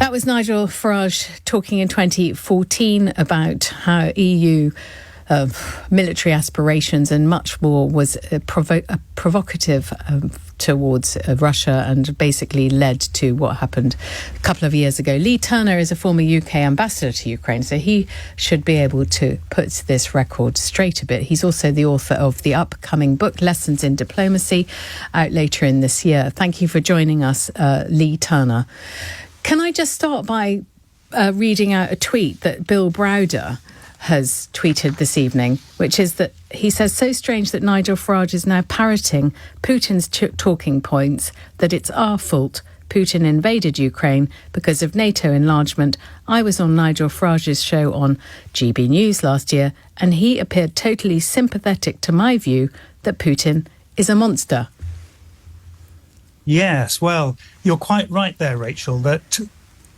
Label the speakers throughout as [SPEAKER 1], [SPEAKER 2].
[SPEAKER 1] That was Nigel Farage talking in 2014 about how EU military aspirations and much more was provocative towards Russia and basically led to what happened a couple of years ago. Leigh Turner is a former UK ambassador to Ukraine, so he should be able to put this record straight a bit. He's also the author of the upcoming book, Lessons in Diplomacy, out later in this year. Thank you for joining us, Leigh Turner. Can I just start by reading out a tweet that Bill Browder has tweeted this evening, which is that he says, so strange that Nigel Farage is now parroting Putin's talking points, that it's our fault Putin invaded Ukraine because of NATO enlargement. I was on Nigel Farage's show on GB News last year, and he appeared totally sympathetic to my view that Putin is a monster.
[SPEAKER 2] Yes, well, you're quite right there, Rachel, that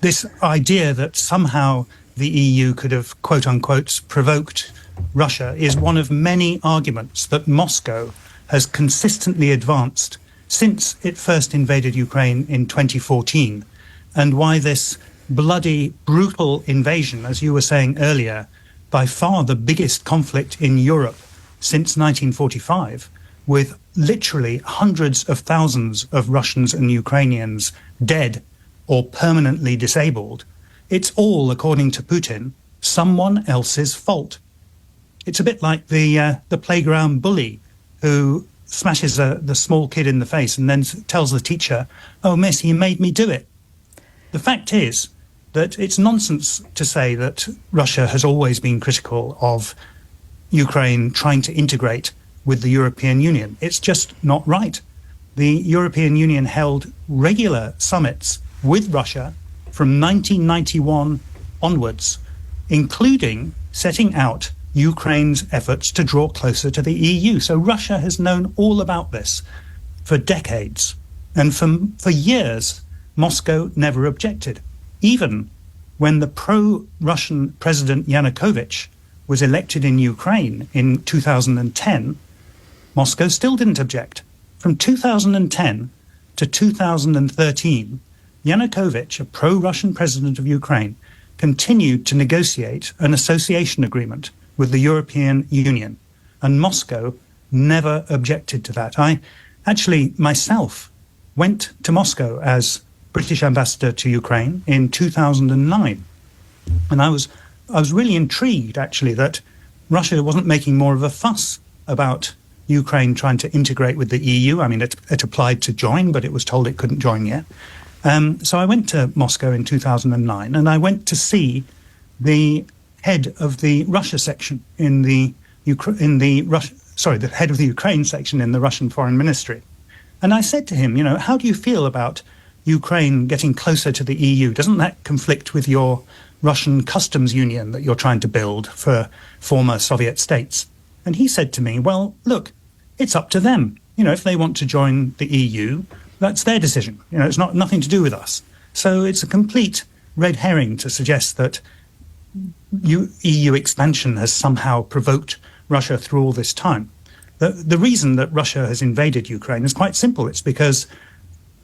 [SPEAKER 2] this idea that somehow the EU could have, quote unquote, provoked Russia is one of many arguments that Moscow has consistently advanced since it first invaded Ukraine in 2014, and why this bloody, brutal invasion, as you were saying earlier, by far the biggest conflict in Europe since 1945, with literally hundreds of thousands of Russians and Ukrainians dead or permanently disabled, it's all, according to Putin, someone else's fault. It's a bit like the playground bully who smashes the small kid in the face and then tells the teacher, "Oh, miss, he made me do it." The fact is that it's nonsense to say that Russia has always been critical of Ukraine trying to integrate with the European Union. It's just not right. The European Union held regular summits with Russia from 1991 onwards, including setting out Ukraine's efforts to draw closer to the EU. So Russia has known all about this for decades. And for years, Moscow never objected. Even when the pro-Russian President Yanukovych was elected in Ukraine in 2010, Moscow still didn't object. From 2010 to 2013, Yanukovych, a pro-Russian president of Ukraine, continued to negotiate an association agreement with the European Union, and Moscow never objected to that. I actually myself went to Moscow as British ambassador to Ukraine in 2009, and I was really intrigued actually that Russia wasn't making more of a fuss about Ukraine trying to integrate with the EU. I mean, it applied to join, but it was told it couldn't join yet. So I went to Moscow in 2009, and I went to see the head of the Russia section the head of the Ukraine section in the Russian Foreign Ministry. And I said to him, how do you feel about Ukraine getting closer to the EU? Doesn't that conflict with your Russian customs union that you're trying to build for former Soviet states? And he said to me, well, look, it's up to them. If they want to join the EU, that's their decision. It's nothing to do with us. So it's a complete red herring to suggest that EU expansion has somehow provoked Russia through all this time. The reason that Russia has invaded Ukraine is quite simple. It's because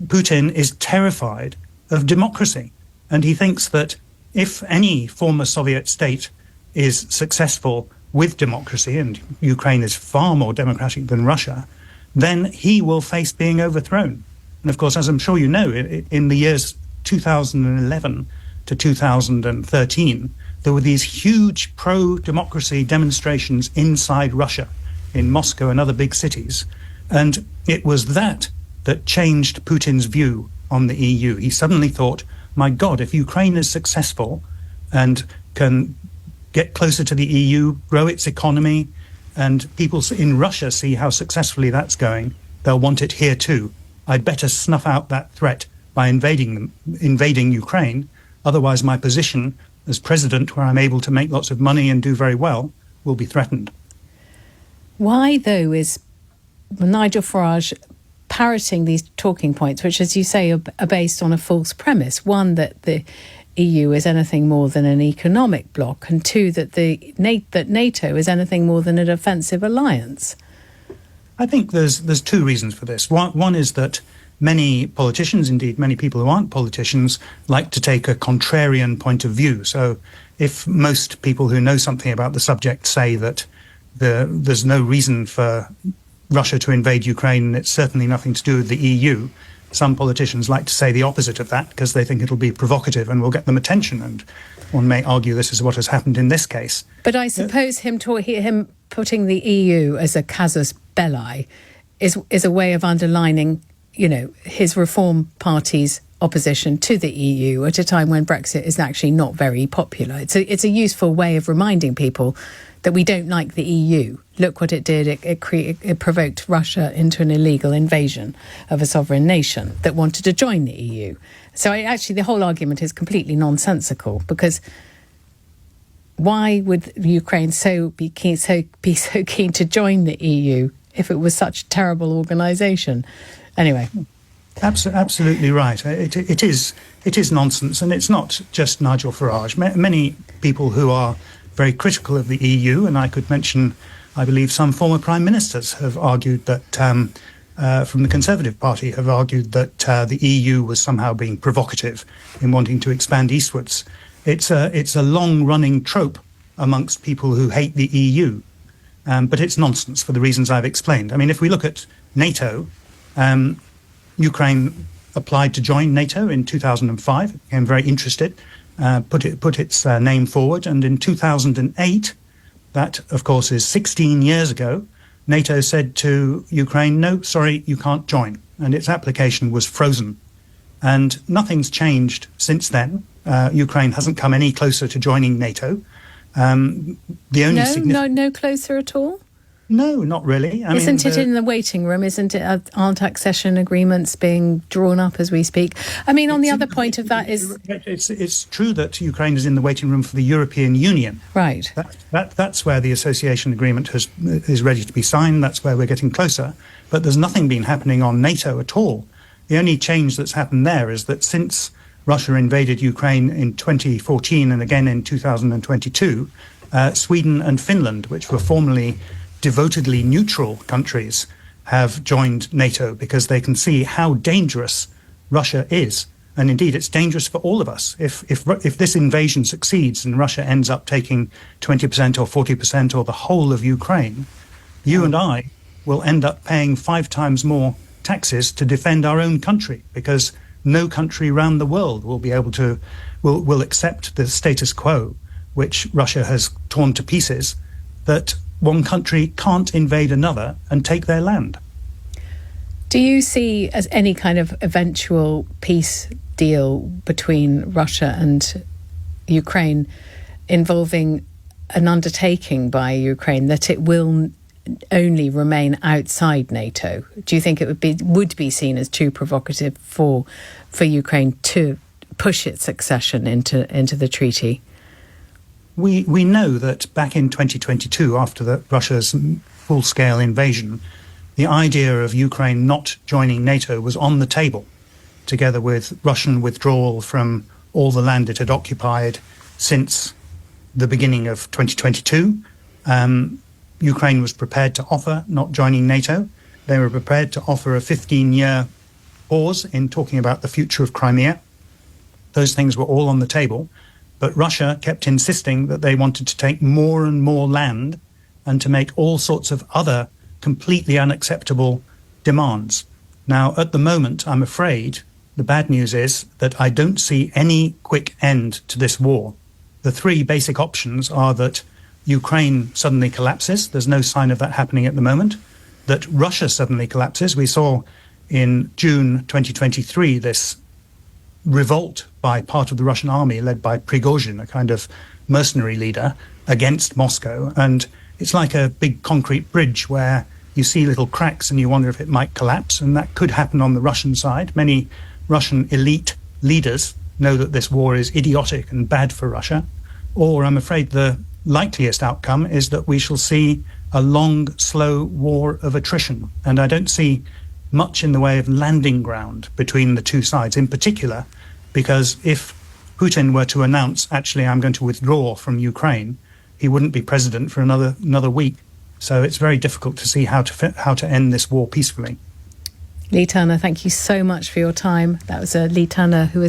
[SPEAKER 2] Putin is terrified of democracy. And he thinks that if any former Soviet state is successful with democracy, and Ukraine is far more democratic than Russia, then he will face being overthrown. And of course, as I'm sure you know, in the years 2011 to 2013, there were these huge pro-democracy demonstrations inside Russia, in Moscow and other big cities. And it was that changed Putin's view on the EU. He suddenly thought, my God, if Ukraine is successful and can get closer to the EU, grow its economy, and people in Russia see how successfully that's going, they'll want it here too. I'd better snuff out that threat by invading Ukraine. Otherwise, my position as president, where I'm able to make lots of money and do very well, will be threatened.
[SPEAKER 1] Why, though, is Nigel Farage parroting these talking points, which, as you say, are based on a false premise? One, that the EU is anything more than an economic bloc, and two, that that NATO is anything more than a defensive alliance.
[SPEAKER 2] I think there's two reasons for this. One is that many politicians, indeed many people who aren't politicians, like to take a contrarian point of view. So if most people who know something about the subject say that there's no reason for Russia to invade Ukraine, and it's certainly nothing to do with the EU, some politicians like to say the opposite of that because they think it'll be provocative and will get them attention. And one may argue this is what has happened in this case.
[SPEAKER 1] But I suppose him putting the EU as a casus belli is a way of underlining, his Reform Party's opposition to the EU at a time when Brexit is actually not very popular. It's a useful way of reminding people that we don't like the EU. Look what it did. It provoked Russia into an illegal invasion of a sovereign nation that wanted to join the EU. So actually the whole argument is completely nonsensical, because why would Ukraine be so keen to join the EU if it was such a terrible organisation? Anyway.
[SPEAKER 2] Absolutely right. It is nonsense, and it's not just Nigel Farage. Many people who are very critical of the EU, and I could mention, I believe, some former prime ministers have argued that, from the Conservative Party, have argued that the EU was somehow being provocative in wanting to expand eastwards. It's a long-running trope amongst people who hate the EU, but it's nonsense for the reasons I've explained. I mean, if we look at NATO, Ukraine applied to join NATO in 2005, became very interested, put its name forward, and in 2008, that of course is 16 years ago, NATO said to Ukraine, no, sorry, you can't join, and its application was frozen. And nothing's changed since then. Ukraine hasn't come any closer to joining NATO. The only
[SPEAKER 1] no closer at all?
[SPEAKER 2] No, not really.
[SPEAKER 1] Isn't it in the waiting room? Aren't accession agreements being drawn up as we speak? I mean, on the other point of that is...
[SPEAKER 2] It's true that Ukraine is in the waiting room for the European Union.
[SPEAKER 1] Right.
[SPEAKER 2] That's where the association agreement is ready to be signed. That's where we're getting closer. But there's nothing been happening on NATO at all. The only change that's happened there is that since Russia invaded Ukraine in 2014 and again in 2022, Sweden and Finland, which were formerly devotedly neutral countries, have joined NATO because they can see how dangerous Russia is. And indeed, it's dangerous for all of us. If this invasion succeeds and Russia ends up taking 20% or 40% or the whole of Ukraine, you and I will end up paying 5 times more taxes to defend our own country, because no country around the world will be able to, will accept the status quo, which Russia has torn to pieces, that one country can't invade another and take their land.
[SPEAKER 1] Do you see as any kind of eventual peace deal between Russia and Ukraine involving an undertaking by Ukraine that it will only remain outside NATO? Do you think it would be seen as too provocative for Ukraine to push its accession into the treaty?
[SPEAKER 2] We know that back in 2022, after Russia's full-scale invasion, the idea of Ukraine not joining NATO was on the table, together with Russian withdrawal from all the land it had occupied since the beginning of 2022. Ukraine was prepared to offer not joining NATO. They were prepared to offer a 15-year pause in talking about the future of Crimea. Those things were all on the table. But Russia kept insisting that they wanted to take more and more land and to make all sorts of other completely unacceptable demands. Now, at the moment, I'm afraid the bad news is that I don't see any quick end to this war. The 3 basic options are that Ukraine suddenly collapses. There's no sign of that happening at the moment. That Russia suddenly collapses. We saw in June 2023 this revolt by part of the Russian army led by Prigozhin, a kind of mercenary leader, against Moscow. And it's like a big concrete bridge where you see little cracks and you wonder if it might collapse. And that could happen on the Russian side. Many Russian elite leaders know that this war is idiotic and bad for Russia. Or I'm afraid the likeliest outcome is that we shall see a long, slow war of attrition. And I don't see much in the way of landing ground between the two sides, in particular, because if Putin were to announce, actually, I'm going to withdraw from Ukraine, he wouldn't be president for another week. So it's very difficult to see how to end this war peacefully.
[SPEAKER 1] Leigh Turner, thank you so much for your time. That was Leigh Turner, who is